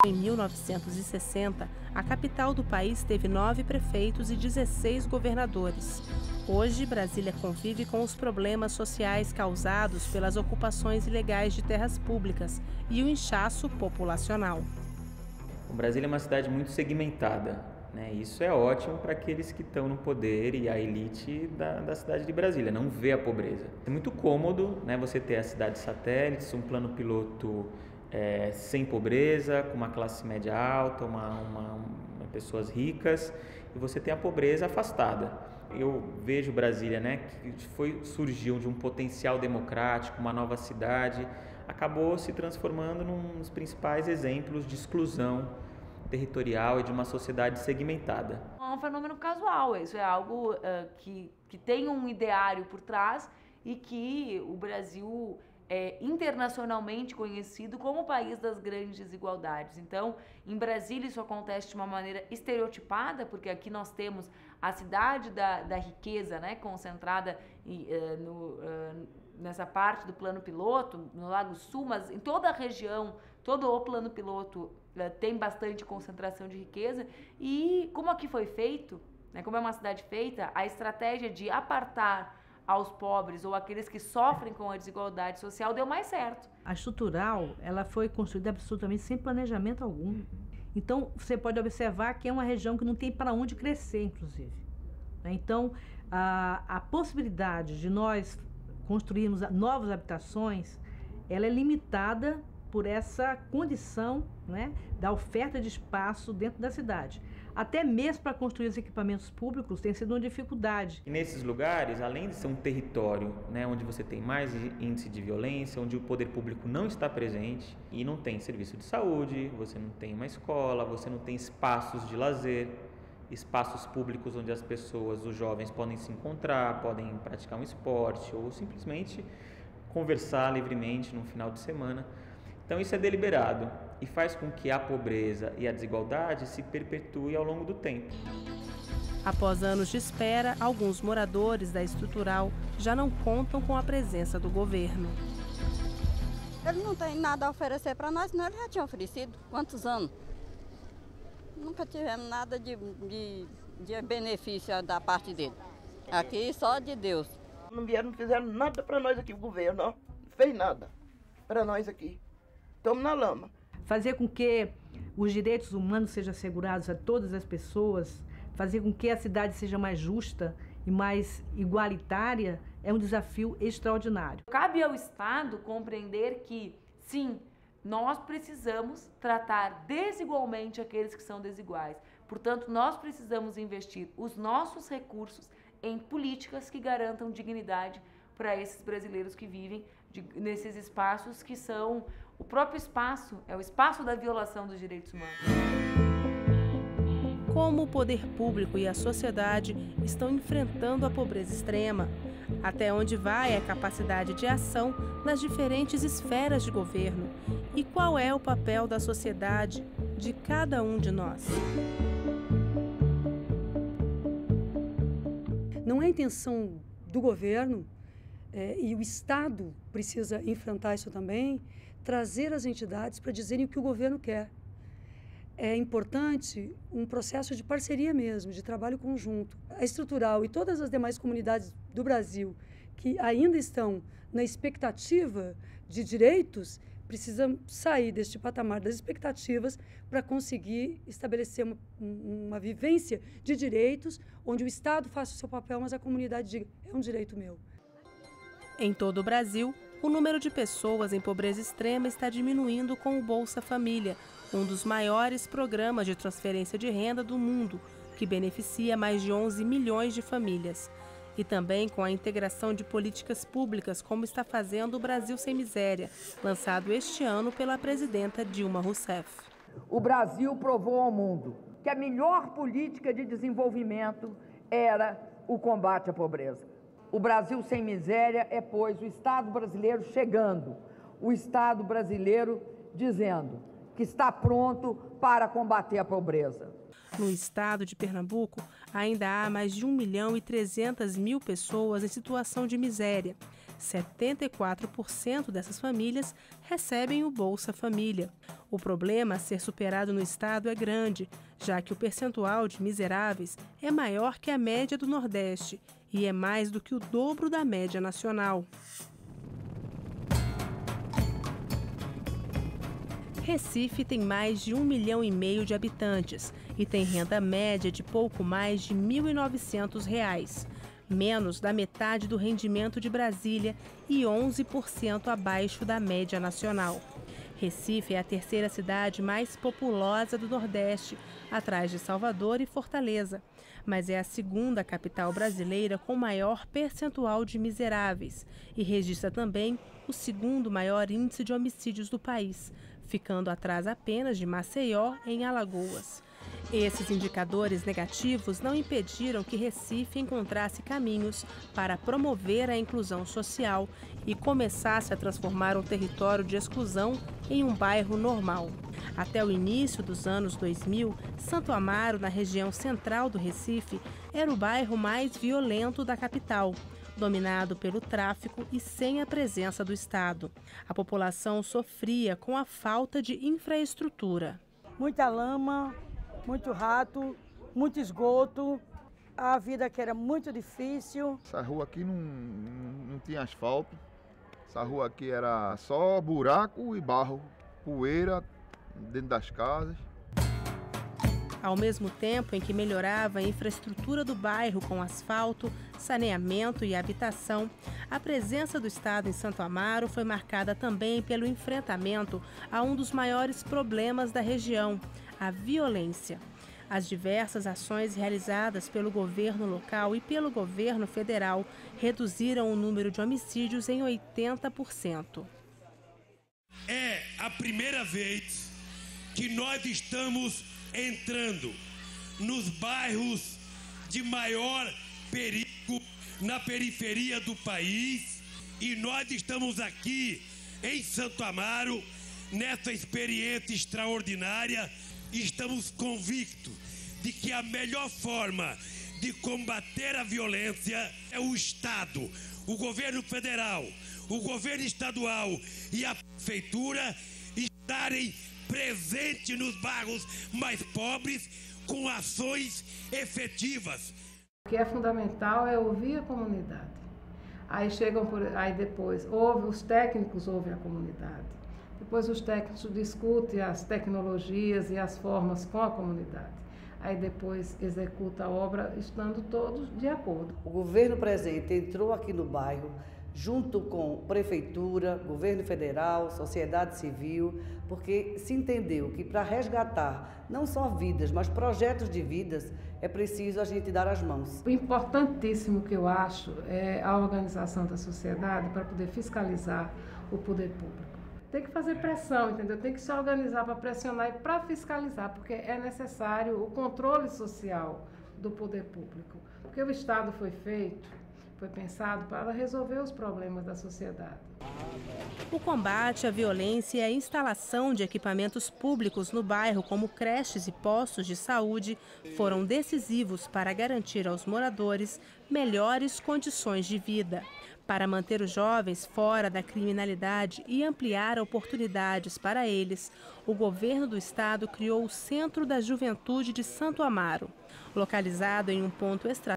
Em 1960, a capital do país teve 9 prefeitos e 16 governadores. Hoje, Brasília convive com os problemas sociais causados pelas ocupações ilegais de terras públicas e o inchaço populacional. O Brasília é uma cidade muito segmentada, né? Isso é ótimo para aqueles que estão no poder e a elite da cidade de Brasília, não vê a pobreza. É muito cômodo, né, você ter a cidade satélite, um plano piloto sem pobreza, com uma classe média alta, pessoas ricas, e você tem a pobreza afastada. Eu vejo Brasília, né, que surgiu de um potencial democrático, uma nova cidade, acabou se transformando num dos principais exemplos de exclusão territorial e de uma sociedade segmentada. É um fenômeno casual, isso é algo que tem um ideário por trás e que o Brasil é internacionalmente conhecido como o país das grandes desigualdades. Então, em Brasília isso acontece de uma maneira estereotipada, porque aqui nós temos a cidade da riqueza, né, concentrada nessa parte do plano piloto, no Lago Sul, mas em toda a região, todo o plano piloto tem bastante concentração de riqueza. E como aqui foi feito, né, como é uma cidade feita, a estratégia de apartar aos pobres ou aqueles que sofrem com a desigualdade social deu mais certo. A estrutural, ela foi construída absolutamente sem planejamento algum. Então, você pode observar que é uma região que não tem para onde crescer, inclusive. Então, a possibilidade de nós construirmos novas habitações, ela é limitada por essa condição, né, da oferta de espaço dentro da cidade. Até mesmo para construir os equipamentos públicos tem sido uma dificuldade. E nesses lugares, além de ser um território, né, onde você tem mais índice de violência, onde o poder público não está presente e não tem serviço de saúde, você não tem uma escola, você não tem espaços de lazer, espaços públicos onde as pessoas, os jovens, podem se encontrar, podem praticar um esporte ou simplesmente conversar livremente no final de semana. Então isso é deliberado e faz com que a pobreza e a desigualdade se perpetuem ao longo do tempo. Após anos de espera, alguns moradores da estrutural já não contam com a presença do governo. Ele não tem nada a oferecer para nós, senão ele já tinha oferecido. Quantos anos? Nunca tivemos nada de benefício da parte dele. Aqui só de Deus. Não fizeram nada para nós aqui, o governo, ó. Não fez nada para nós aqui. Estamos na lama. Fazer com que os direitos humanos sejam assegurados a todas as pessoas, fazer com que a cidade seja mais justa e mais igualitária, é um desafio extraordinário. Cabe ao Estado compreender que, sim, nós precisamos tratar desigualmente aqueles que são desiguais. Portanto, nós precisamos investir os nossos recursos em políticas que garantam dignidade para esses brasileiros que vivem nesses espaços que são o próprio espaço, é o espaço da violação dos direitos humanos. Como o poder público e a sociedade estão enfrentando a pobreza extrema? Até onde vai a capacidade de ação nas diferentes esferas de governo? E qual é o papel da sociedade, de cada um de nós? Não é a intenção do governo, e o Estado precisa enfrentar isso também, trazer as entidades para dizerem o que o governo quer. É importante um processo de parceria mesmo, de trabalho conjunto. A estrutural e todas as demais comunidades do Brasil que ainda estão na expectativa de direitos, precisam sair deste patamar das expectativas para conseguir estabelecer uma vivência de direitos, onde o Estado faça o seu papel, mas a comunidade diga, é um direito meu. Em todo o Brasil, o número de pessoas em pobreza extrema está diminuindo com o Bolsa Família, um dos maiores programas de transferência de renda do mundo, que beneficia mais de 11 milhões de famílias. E também com a integração de políticas públicas, como está fazendo o Brasil Sem Miséria, lançado este ano pela presidenta Dilma Rousseff. O Brasil provou ao mundo que a melhor política de desenvolvimento era o combate à pobreza. O Brasil Sem Miséria é, pois, o Estado brasileiro chegando, o Estado brasileiro dizendo que está pronto para combater a pobreza. No estado de Pernambuco, ainda há mais de 1.300.000 pessoas em situação de miséria. 74% dessas famílias recebem o Bolsa Família. O problema a ser superado no estado é grande, já que o percentual de miseráveis é maior que a média do Nordeste e é mais do que o dobro da média nacional. Recife tem mais de 1,5 milhão de habitantes e tem renda média de pouco mais de R$ 1.900, menos da metade do rendimento de Brasília e 11% abaixo da média nacional. Recife é a terceira cidade mais populosa do Nordeste, atrás de Salvador e Fortaleza, mas é a segunda capital brasileira com maior percentual de miseráveis e registra também o segundo maior índice de homicídios do país, ficando atrás apenas de Maceió, em Alagoas. Esses indicadores negativos não impediram que Recife encontrasse caminhos para promover a inclusão social e começasse a transformar um território de exclusão em um bairro normal. Até o início dos anos 2000, Santo Amaro, na região central do Recife, era o bairro mais violento da capital, dominado pelo tráfico e sem a presença do Estado. A população sofria com a falta de infraestrutura. Muita lama, muito rato, muito esgoto, a vida que era muito difícil. Essa rua aqui não tinha asfalto, essa rua aqui era só buraco e barro, poeira dentro das casas. Ao mesmo tempo em que melhorava a infraestrutura do bairro com asfalto, saneamento e habitação, a presença do Estado em Santo Amaro foi marcada também pelo enfrentamento a um dos maiores problemas da região, a violência. As diversas ações realizadas pelo governo local e pelo governo federal reduziram o número de homicídios em 80%. É a primeira vez que nós estamos entrando nos bairros de maior perigo na periferia do país e nós estamos aqui em Santo Amaro nessa experiência extraordinária e estamos convictos de que a melhor forma de combater a violência é o Estado, o governo federal, o governo estadual e a prefeitura estarem presente nos bairros mais pobres com ações efetivas. O que é fundamental é ouvir a comunidade. Aí depois os técnicos ouvem a comunidade. Depois os técnicos discutem as tecnologias e as formas com a comunidade. Aí depois executa a obra estando todos de acordo. O governo presente entrou aqui no bairro junto com prefeitura, governo federal, sociedade civil, porque se entendeu que para resgatar não só vidas, mas projetos de vidas, é preciso a gente dar as mãos. O importantíssimo que eu acho é a organização da sociedade para poder fiscalizar o poder público. Tem que fazer pressão, entendeu? Tem que se organizar para pressionar e para fiscalizar, porque é necessário o controle social do poder público. Porque o Estado foi pensado para resolver os problemas da sociedade. O combate à violência e a instalação de equipamentos públicos no bairro, como creches e postos de saúde, foram decisivos para garantir aos moradores melhores condições de vida. Para manter os jovens fora da criminalidade e ampliar oportunidades para eles, o governo do estado criou o Centro da Juventude de Santo Amaro. Localizado em um ponto estratégico